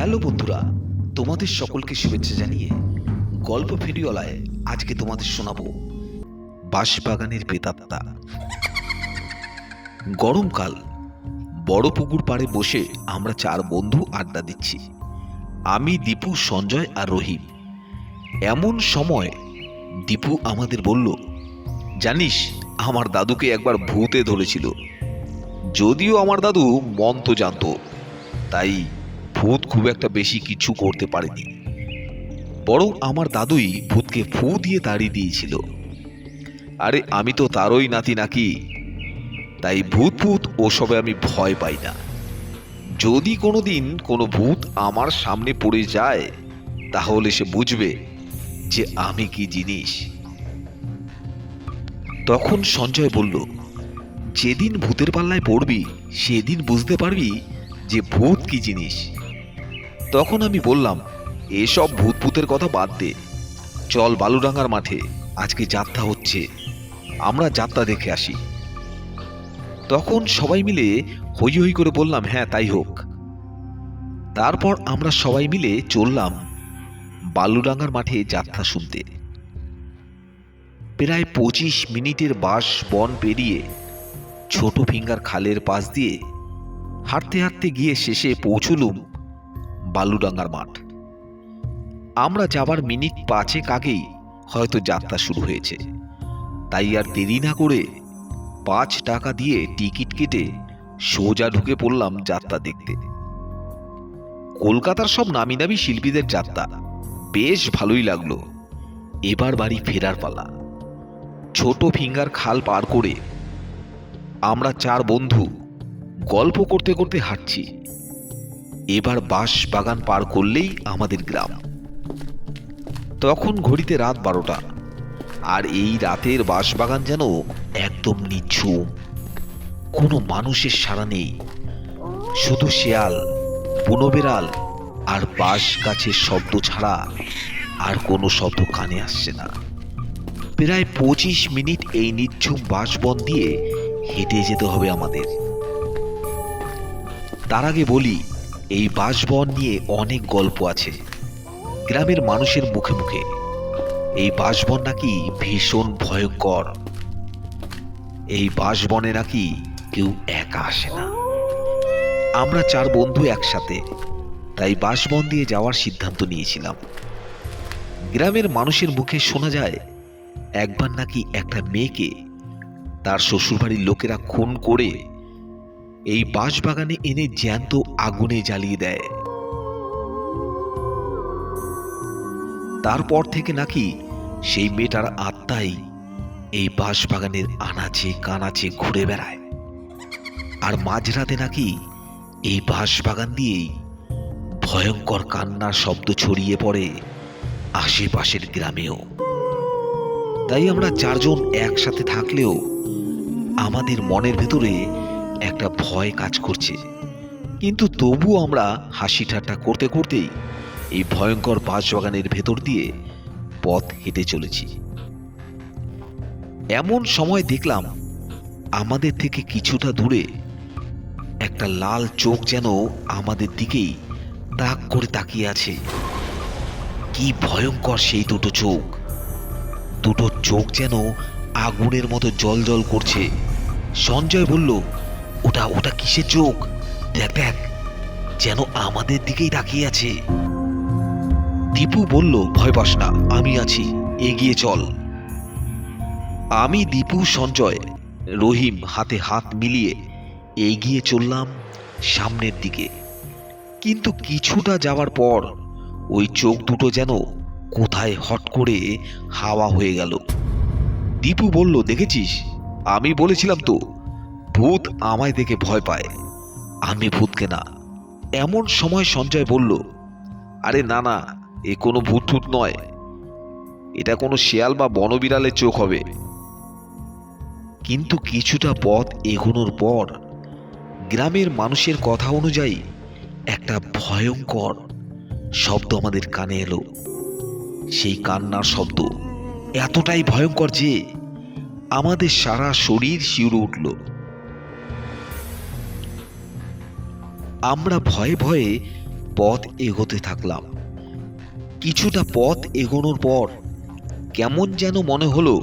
Hello বন্ধুরা, তোমাদের সকলকে শুভেচ্ছা জানিয়ে গল্প ফেরিওয়ালায় আজকে তোমাদের শোনাবো বাঁশবাগানের প্রেতাত্মা। গরমকাল, বড় পুকুর পাড়ে বসে আমরা চার বন্ধু আড্ডা দিচ্ছি। আমি, দীপু, সঞ্জয় আর রহিম। এমন সময় দীপু আমাদের বলল, জানিস আমার দাদুকে একবার ভূতে ধরেছিল। যদিও আমার দাদু মন্ত্র জানতো, তাই ভূত খুব একটা বেশি কিছু করতে পারেনি, বরং আমার দাদুই ভূতকে ফু দিয়ে তাড়িয়ে দিয়েছিল। আরে আমি তো তারই নাতি নাকি, তাই ভূত ভূত ওসবে আমি ভয় পাই না। যদি কোনোদিন কোনো ভূত আমার সামনে পড়ে যায়, তাহলে সে বুঝবে যে আমি কি জিনিস। তখন সঞ্জয় বলল, যেদিন ভূতের পাল্লায় পড়বি সেদিন বুঝতে পারবি যে ভূত কি জিনিস। তখন আমি বললাম, এসব ভূত ভূতের কথা বাদ দে, চল বালুডাঙ্গার মাঠে, আজকে যাত্রা হচ্ছে, আমরা যাত্রা দেখে আসি। তখন সবাই মিলে হই হই করে বললাম, হ্যাঁ তাই হোক। তারপর আমরা সবাই মিলে চললাম বালুডাঙ্গার মাঠে যাত্রা শুনতে। প্রায় 25 মিনিটের বাঁশ বন পেরিয়ে ছোট ফিঙ্গার খালের পাশ দিয়ে হাঁটতে হাঁটতে গিয়ে শেষে পৌঁছলুম বালুডাঙ্গার মাঠ। আমরা যাবার মিনিট 5 আগেই হয়তো যাত্রা শুরু হয়েছে, তাই আর দেরি না করে 5 টাকা দিয়ে টিকিট কেটে সোজা ঢুকে পড়লাম যাত্রা দেখতে। কলকাতার সব নামি দামি শিল্পীদের যাত্রা, বেশ ভালোই লাগলো। এবার বাড়ি ফেরার পালা। ছোট ফিঙ্গার খাল পার করে আমরা চার বন্ধু গল্প করতে করতে হাঁটছি। এবার বাঁশ বাগান পার করলেই আমাদের গ্রাম। তখন ঘড়িতে রাত 12টা, আর এই রাতের বাঁশবাগান যেন একদম নিঝুম। কোনো মানুষের সাড়া নেই, শুধু শেয়াল, বুনো বিড়াল আর বাঁশ গাছের শব্দ ছাড়া আর কোনো শব্দ কানে আসছে না। প্রায় 25 মিনিট এই নিঝুম বাঁশবন দিয়ে হেঁটে যেতে হবে আমাদের। তার আগে বলি, এই বাঁশবন নিয়ে অনেক গল্প আছে গ্রামের মানুষের মুখে মুখে। এই বাঁশবন নাকি ভীষণ ভয়ঙ্কর। এই বাঁশবনে নাকি কেউ একা আসে না। আমরা চার বন্ধু একসাথে, তাই বাঁশবন দিয়ে যাওয়ার সিদ্ধান্ত নিয়েছিলাম। গ্রামের মানুষের মুখে শোনা যায়, একবার নাকি একটা মেয়েকে তার শ্বশুরবাড়ির লোকেরা খুন করে এই বাঁশবাগানে এনে জ্যান্ত আগুনে জ্বালিয়ে দেয়। তারপর থেকে নাকি সেই মেয়েটার আত্মাই এই বাঁশবাগানের আনাচে কানাচে ঘুরে বেড়ায়। আর মাঝরাতে নাকি এই বাঁশবাগান দিয়েই ভয়ঙ্কর কান্নার শব্দ ছড়িয়ে পড়ে আশেপাশের গ্রামেও। তাই আমরা চারজন একসাথে থাকলেও আমাদের মনের ভেতরে একটা ভয় কাজ করছে, কিন্তু তবুও আমরা হাসি ঠাট্টা করতে করতেই এই ভয়ঙ্কর বাঁশবাগানের ভেতর দিয়ে পথ হেঁটে চলেছি। এমন সময় দেখলাম আমাদের থেকে কিছুটা দূরে একটা লাল চোখ যেন আমাদের দিকেই তাক করে তাকিয়ে আছে। কি ভয়ঙ্কর সেই দুটো চোখ! দুটো চোখ যেন আগুনের মতো জল জল করছে। সঞ্জয় বলল, ওটা ওটা কিসের চোখ? দেখ দেখ, যেন আমাদের দিকেই তাকিয়ে আছে। দীপু বলল, ভয় পাস না, আমি আছি, এগিয়ে চল। আমি, দীপু, সঞ্জয়, রহিম হাতে হাত মিলিয়ে এগিয়ে চললাম সামনের দিকে। কিন্তু কিছুটা যাওয়ার পর ওই চোখ দুটো যেন কোথায় হট করে হাওয়া হয়ে গেল। দীপু বলল, দেখেছিস, আমি বলেছিলাম তো ভূত আমায় দেখে ভয় পায়, আমি ভূতকে না। এমন সময় সঞ্জয় বলল, আরে না না, এ কোনো ভূত টুত নয়, এটা কোনো শেয়াল বা বনবিড়ালের চোখ হবে। কিন্তু কিছুটা পথ এগোনোর পর গ্রামের মানুষের কথা অনুযায়ী একটা ভয়ঙ্কর শব্দ আমাদের কানে এলো। সেই কান্নার শব্দ এতটাই ভয়ঙ্কর যে আমাদের সারা শরীর শিউরে উঠল। আমরা ভয়ে ভয়ে পথ এগোতে থাকলাম। কিছুটা পথ এগোনোর পর কেমন যেন মনে হলো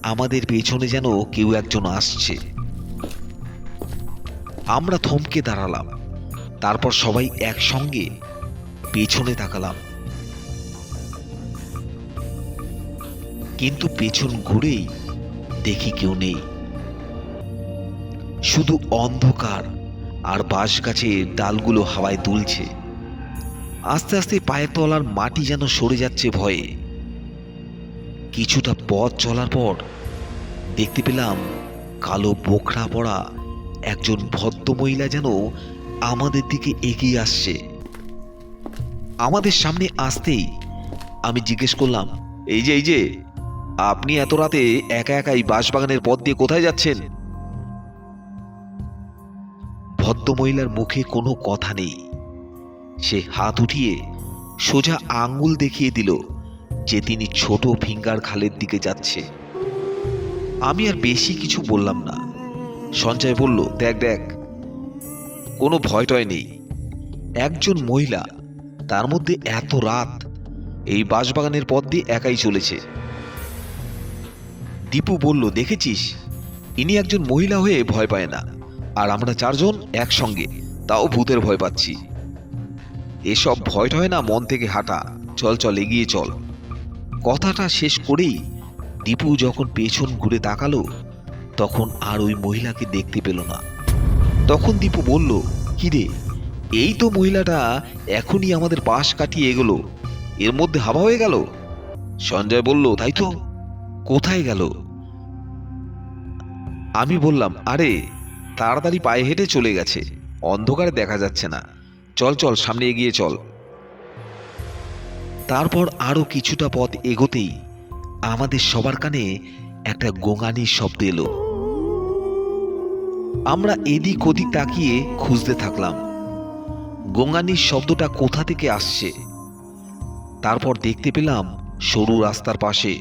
আমাদের পেছনে যেন কেউ একজন আসছে। আমরা থমকে দাঁড়ালাম, তারপর সবাই একসঙ্গে পেছনে তাকালাম। কিন্তু পেছন ঘুরেই দেখি কেউ নেই, শুধু অন্ধকার আর বাঁশ গাছের ডালগুলো হাওয়ায় দুলছে। আস্তে আস্তে পায়ের তলার মাটি যেন সরে যাচ্ছে ভয়ে। কিছুটা পথ চলার পর দেখতে পেলাম কালো বোখরা পরা একজন ভদ্রমহিলা যেন আমাদের দিকে এগিয়ে আসছে। আমাদের সামনে আসতেই আমি জিজ্ঞেস করলাম, এই যে আপনি এত রাতে একা একাই বাঁশবাগানের পথ দিয়ে কোথায় যাচ্ছেন? ভদ্রমহিলার মুখে কোনো কথা নেই। সে হাত উঠিয়ে সোজা আঙ্গুল দেখিয়ে দিল যে তিনি ছোট ফিঙ্গার খালের দিকে যাচ্ছে। আমি আর বেশি কিছু বললাম না। সঞ্জয় বলল, দেখ কোনো ভয় টয় নেই। একজন মহিলা, তার মধ্যে এত রাত, এই বাঁশবাগানের পথ দিয়ে একাই চলেছে। দীপু বলল, দেখেছিস, ইনি একজন মহিলা হয়ে ভয় পায় না, আর আমরা চারজন একসঙ্গে, তাও ভূতের ভয় পাচ্ছি। এসব ভয় টয় না, মন থেকে হাঁটা, চল এগিয়ে চল। কথাটা শেষ করেই দীপু যখন পেছন ঘুরে তাকালো তখন আর ওই মহিলাকে দেখতে পেল না। তখন দীপু বলল, কি রে, এই তো মহিলাটা এখনই আমাদের পাশ কাটিয়ে এগোলো, এর মধ্যে হাওয়া হয়ে গেল। সঞ্জয় বলল, তাই তো, কোথায় গেল? আমি বললাম, আরে তাড়াতাড়ি পায়ে হেঁটে চলে গেছে, অন্ধকারে দেখা যাচ্ছে না, চল সামনে এগিয়ে চল। তারপর আরো কিছুটা পথ এগোতেই আমাদের সবার কানে একটা গোঙানির শব্দ এলো। আমরা এদিক ওদিক তাকিয়ে খুঁজতে থাকলাম গোঙানির শব্দটা কোথা থেকে আসছে। তারপর দেখতে পেলাম সরু রাস্তার পাশে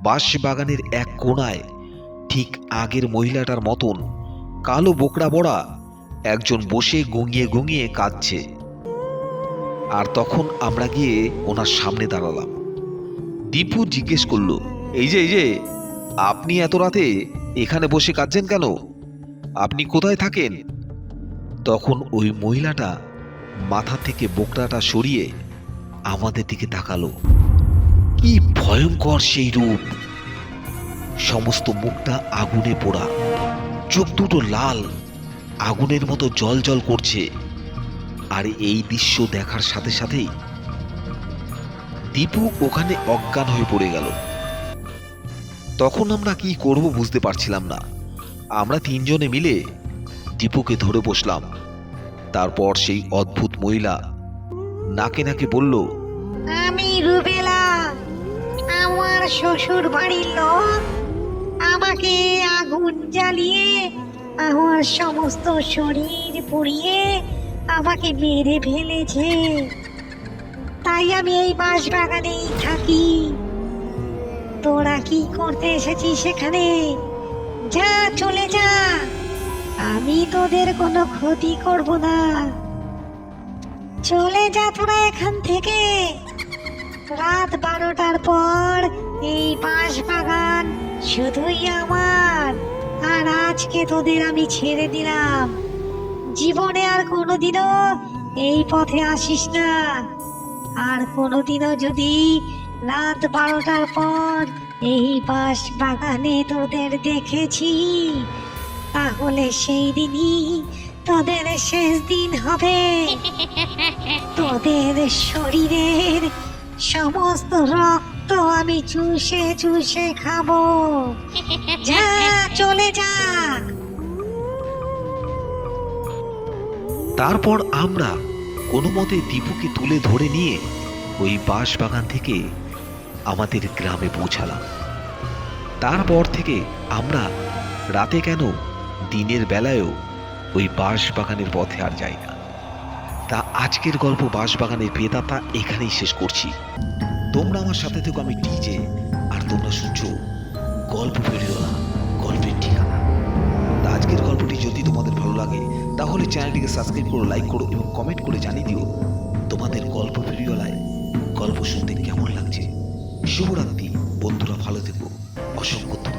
বাঁশবাগানের এক কোণায় ঠিক আগের মহিলাটার মতন কালো বোকরা বড়া একজন বসে গুঙিয়ে গুঙিয়ে কাঁদছে। আর তখন আমরা গিয়ে ওনার সামনে দাঁড়ালাম। দীপু জিজ্ঞেস করলো, এই যে আপনি এত রাতে এখানে বসে কাঁদছেন কেন? আপনি কোথায় থাকেন? তখন ওই মহিলাটা মাথা থেকে বোকরাটা সরিয়ে আমাদের দিকে তাকালো। কি ভয়ঙ্কর সেই রূপ! সমস্ত মুখটা আগুনে পোড়া, চোখ দুটো লাল, আগুনের মতো জ্বল করছে। আর এই দৃশ্য দেখার সাথে সাথেই দীপু ওখানে অজ্ঞান হয়ে পড়ে গেল। তখন আমরা কি করব বুঝতে পারছিলাম না। আমরা তিনজনে মিলে দীপুকে ধরে বসলাম। তারপর সেই অদ্ভুত মহিলা নাকে নাকে বলল, আমি রুবেলা, আমার শ্বশুর বাড়ির লোক আমাকে আগুন জ্বালিয়ে আমার সমস্ত শরীর পুড়িয়ে আমাকে মেরে ফেলেছে। তাই আমি এই বাঁশবাগানেই থাকি। তোরা কি করতে এসেছিস সেখানে? যা, চলে যা, আমি তোদের কোনো ক্ষতি করব না। চলে যা তোরা এখান থেকে। রাত 12টার পর এই বাঁশবাগান শুধুই আমার। আর আজকে তোদের আমি ছেড়ে দিলাম। জীবনে আর কোনোদিনও এই পথে আসিস না। আর কোনোদিনও যদি রাত 12টার পর এই বাঁশবাগানে তোদের দেখেছি, তাহলে সেই দিনই তোদের শেষ দিন হবে। তোদের শরীরের সমস্ত রক্ত আমি চুষে চুষে খাবো। যা, চলে যা। তারপর আমরা কোনো মতে দীপুকে তুলে ধরে নিয়ে ওই বাঁশবাগান থেকে আমাদের গ্রামে পৌঁছালাম। তারপর থেকে আমরা রাতে কেন, দিনের বেলায়ও ওই বাঁশবাগানের পথে আর যাই না। তা আজকের গল্প বাঁশবাগানের প্রেতাত্মা এখানেই শেষ করছি। তোমরা আমার সাথে থেকো, আমি ডিজে, আর তোমরা শুনছো গল্প ফেরিও না, গল্পের ঠিকানা। তা আজকের গল্পটি যদি তোমাদের ভালো লাগে তাহলে চ্যানেলটিকে সাবস্ক্রাইব করো, লাইক করো এবং কমেন্ট করে জানিয়ে দিও গল্প শুনতে কেমন লাগছে। শুভরাত্রি বন্ধুরা, ভালো থেকো, অসংখ্য ধন্যবাদ।